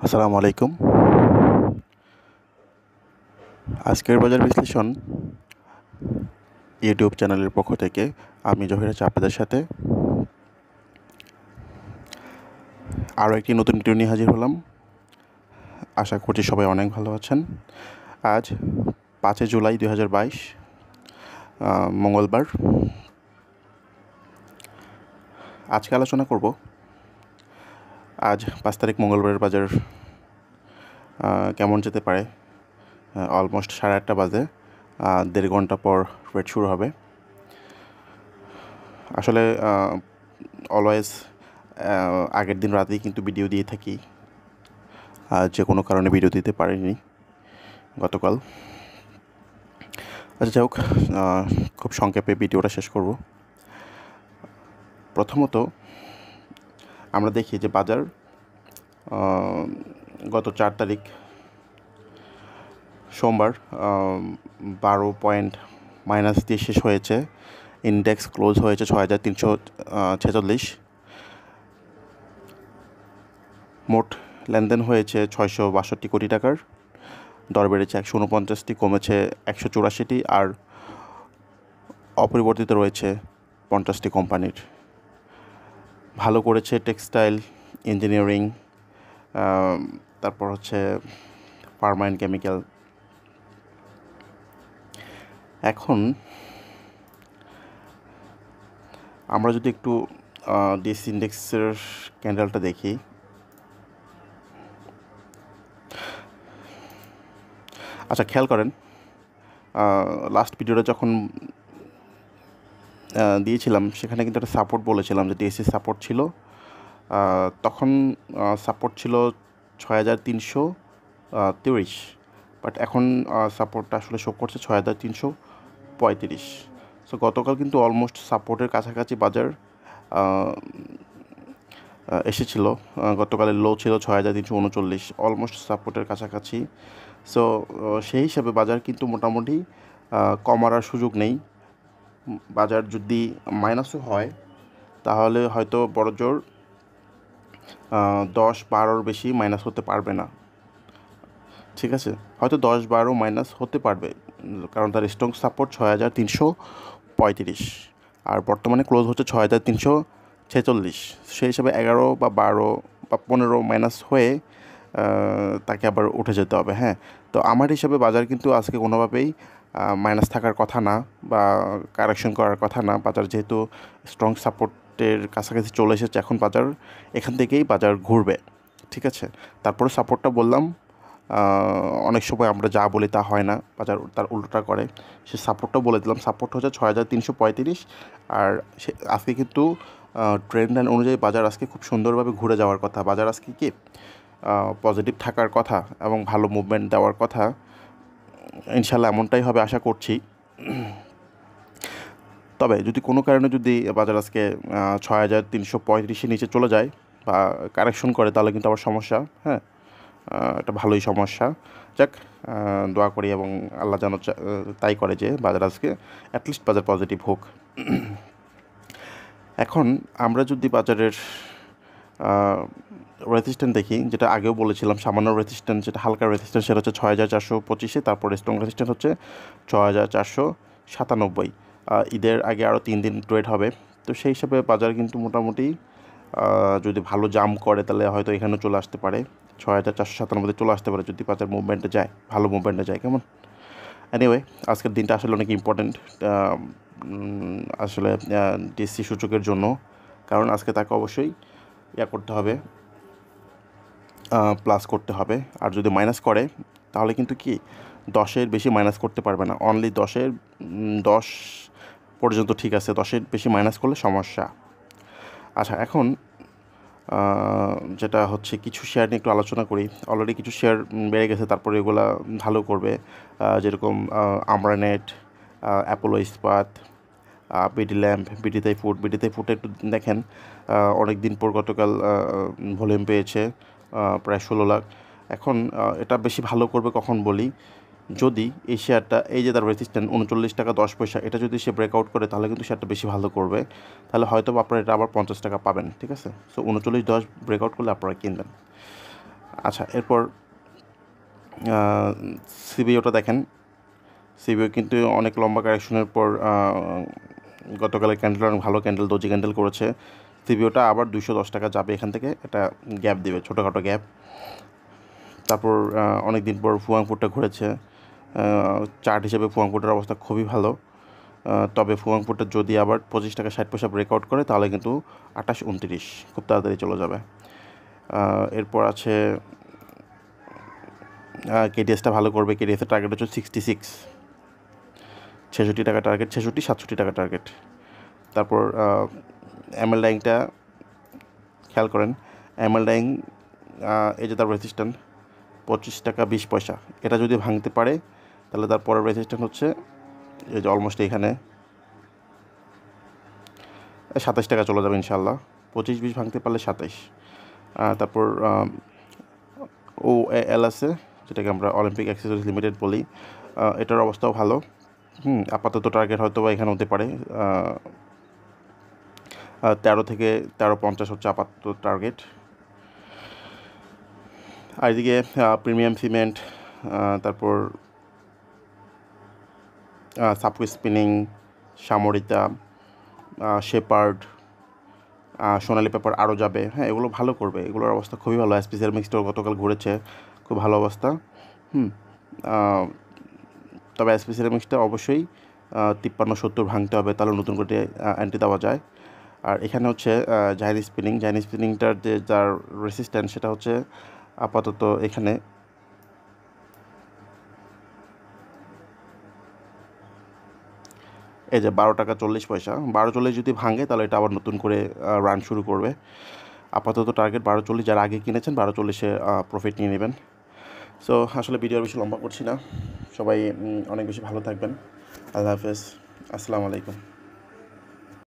আসসালামু আলাইকুম। আজকের বাজার বিশ্লেষণ ইউটিউব চ্যানেলের পক্ষ থেকে আমি জহির আছি আপনাদের সাথে আরও একটি নতুন ভিডিও নিয়ে হাজির হলাম। আশা করছি সবাই অনেক ভালো আছেন। আজ 5 জুলাই 2022 মঙ্গলবার। আজকে আলোচনা করব আজ 5 তারিখ মঙ্গলবারের বাজার কেমন যেতে পারে। অলমোস্ট 8:30 বাজে, 1.5 ঘন্টা পর ট্রেড শুরু হবে। আসলে অলওয়েজ আগের দিন রাতেই কিন্তু ভিডিও দিয়ে থাকি, যে কোনো কারণে ভিডিও দিতে পারিনি গতকাল। আচ্ছা, যাই হোক, খুব সংক্ষেপে ভিডিওটা শেষ করব। প্রথমত আমরা দেখি যে বাজার গত 4 তারিখ সোমবার 12 পয়েন্ট মাইনাস দিয়ে শেষ হয়েছে। ইন্ডেক্স ক্লোজ হয়েছে 6,346। মোট লেনদেন হয়েছে 662 কোটি টাকার। দর বেড়েছে 149টি, কমেছে 184টি, আর অপরিবর্তিত রয়েছে 50টি কোম্পানির। ভালো করেছে টেক্সটাইল, ইঞ্জিনিয়ারিং, তারপর হচ্ছে ফার্মা অ্যান্ড কেমিক্যাল। এখন আমরা যদি একটু ডিএসই ইন্ডেক্সের ক্যান্ডেলটা দেখি, আচ্ছা খেয়াল করেন, লাস্ট ভিডিওটা যখন দিয়েছিলাম সেখানে কিন্তু একটা সাপোর্ট বলেছিলাম যে ডিএসসি সাপোর্ট ছিল। তখন সাপোর্ট ছিল 6,330, বাট এখন সাপোর্টটা আসলে শো করছে 6,335। সো গতকাল কিন্তু অলমোস্ট সাপোর্টের কাছাকাছি বাজার এসেছিল। গতকালের লো ছিল 6,339, অলমোস্ট সাপোর্টের কাছাকাছি। সো সেই হিসাবে বাজার কিন্তু মোটামুটি কমার আর সুযোগ নেই। বাজার যদি মাইনাসও হয় তাহলে হয়তো বড়জোর 10-12 বেশি মাইনাস হতে পারবে না। ঠিক আছে, হয়তো 10-12 মাইনাস হতে পারবে, কারণ তার স্ট্রং সাপোর্ট 6,335, আর বর্তমানে ক্লোজ হচ্ছে 6,346। সেই হিসাবে 11 বা 12 বা 15 মাইনাস হয়ে তাকে আবার উঠে যেতে হবে। হ্যাঁ, তো আমার হিসাবে বাজার কিন্তু আজকে কোনোভাবেই মাইনাস থাকার কথা না বা কারেকশন করার কথা না। বাজার যেহেতু স্ট্রং সাপোর্টের কাছাকাছি চলে এসেছে, এখন বাজার এখান থেকেই বাজার ঘুরবে। ঠিক আছে, তারপরে সাপোর্টটা বললাম, অনেক সময় আমরা যা বলি তা হয় না, বাজার তার উল্টোটা করে। সে সাপোর্টটা বলে দিলাম, সাপোর্ট হচ্ছে 6,335। আর সে আজকে কিন্তু ট্রেন্ড লাইন অনুযায়ী বাজার আজকে খুব সুন্দরভাবে ঘুরে যাওয়ার কথা। বাজার আজকে কি পজিটিভ থাকার কথা এবং ভালো মুভমেন্ট দেওয়ার কথা। ইনশাল্লাহ এমনটাই হবে আশা করছি। তবে যদি কোনো কারণে যদি বাজার আজকে 6,335-এর নিচে চলে যায় বা কারেকশন করে, তাহলে কিন্তু আবার সমস্যা। হ্যাঁ, এটা ভালোই সমস্যা। যাক, দোয়া করি এবং আল্লাহ যেন তাই করে যে বাজার আজকে অ্যাটলিস্ট বাজার পজিটিভ হোক। এখন আমরা যদি বাজারের রেজিস্ট্যান্স দেখি, যেটা আগেও বলেছিলাম, সামান্য রেজিস্ট্যান্স, যেটা হালকা রেজিস্ট্যান্স, সেটা হচ্ছে 6,425। তারপর স্ট্রং রেজিস্ট্যান্স হচ্ছে 6,497। ঈদের আগে আরও 3 দিন ট্রেড হবে, তো সেই হিসাবে বাজার কিন্তু মোটামুটি যদি ভালো জাম্প করে তাহলে হয়তো এখানে চলে আসতে পারে, 6,497 চলে আসতে পারে যদি বাজার মুভমেন্টে যায়, ভালো মুভমেন্টে যায়। কেমন? এনিওয়ে, আজকের দিনটা আসলে অনেক ইম্পর্ট্যান্ট আসলে ডিএসসি সূচকের জন্য, কারণ আজকে তাকে অবশ্যই করতে হবে, প্লাস করতে হবে। আর যদি মাইনাস করে তাহলে কিন্তু কি 10-এর বেশি মাইনাস করতে পারবে না। অনলি 10 পর্যন্ত ঠিক আছে, 10-এর বেশি মাইনাস করলে সমস্যা। আচ্ছা, এখন যেটা হচ্ছে কিছু শেয়ার নিয়ে একটু আলোচনা করি। অলরেডি কিছু শেয়ার বেড়ে গেছে, তারপরে এগুলা ভালো করবে, যেরকম আমরানেট, অ্যাপোলো ইস্পাত, বিডি ল্যাম্প, বিডিতে ফুডে একটু দেখেন, অনেক দিন পর গতকাল ভলিউম পেয়েছে প্রায় 16 লাখ। এখন এটা বেশি ভালো করবে কখন বলি, যদি এই শেয়ারটা, এই যে তার রেজিস্ট্যান্স 39 টাকা 10 পয়সা, এটা যদি সে ব্রেকআউট করে তাহলে কিন্তু শেয়ারটা বেশি ভালো করবে। তাহলে হয়তো আপনারা এটা আবার 50 টাকা পাবেন। ঠিক আছে, সো 39.10 ব্রেকআউট করলে আপনারা কিনবেন। আচ্ছা, এরপর সিবিওটা দেখেন। সিবিও কিন্তু অনেক লম্বা কারেকশনের পর গতকালের ক্যান্ডেল অনেক ভালো ক্যান্ডেল, দোজি ক্যান্ডেল করেছে। সিবিওটা আবার 210 টাকা যাবে এখান থেকে, এটা গ্যাপ দেবে, ছোটোখাটো গ্যাপ। তারপর অনেক দিন পর ফুয়াংপুরটা ঘুরেছে। চার্ট হিসেবে ফুয়াংপুরটার অবস্থা খুবই ভালো। তবে ফুয়াংপুরটা যদি আবার 25 টাকা 60 পয়সা ব্রেকআউট করে তাহলে কিন্তু 28-29 খুব তাড়াতাড়ি চলে যাবে। এরপর আছে কেডিএসটা ভালো করবে। কেডিএসের টার্গেট হচ্ছে 66, 66 টাকা টার্গেট, 66-67 টাকা টার্গেট। তারপর এমএল ডাইংটা খেয়াল করেন। এমএল ডাইং এই যে তার রেজিস্ট্যান্ট 25 টাকা 20 পয়সা, এটা যদি ভাঙতে পারে তাহলে তার পরের রেজিস্ট্যান্ট হচ্ছে এই যে অলমোস্ট এইখানে 27 টাকা চলে যাবে ইনশাল্লাহ। 25-20 ভাঙতে পারলে 27। তারপর ও এল আছে, যেটাকে আমরা অলিম্পিক অ্যাক্সেসরিজ লিমিটেড বলি, এটার অবস্থাও ভালো। আপাতত টার্গেট হয়তো বা এখানে হতে পারে 13 থেকে 13.50 হচ্ছে আপাতত টার্গেট। আর এদিকে প্রিমিয়াম সিমেন্ট, তারপর সাপকো স্পিনিং, সামরিতা, শেপার্ড, সোনালি পেপার আরও যাবে। হ্যাঁ, এগুলো ভালো করবে, এগুলোর অবস্থা খুবই ভালো। এসপি সিরামিক্সটাও গতকাল ঘুরেছে, খুব ভালো অবস্থা। তবে এসপি সিরামিক্সটা অবশ্যই 53-70 ভাঙতে হবে, তাহলে নতুন করে এন্ট্রি দেওয়া যায়। আর এখানে হচ্ছে জাইনি স্পিনিংটার যে যার রেসিস্ট্যান্স সেটা হচ্ছে আপাতত এখানে এই যে 12 টাকা 40 পয়সা। 12.40 যদি ভাঙে তাহলে এটা আবার নতুন করে রান শুরু করবে। আপাতত টার্গেট 12.40, যারা আগে কিনেছেন 12.40-এ প্রফিট নিয়ে নেবেন। সো আসলে ভিডিও বেশি লম্বা করছি না, সবাই অনেক বেশি ভালো থাকবেন। আল্লাহ হাফেজ, আসসালামু আলাইকুম।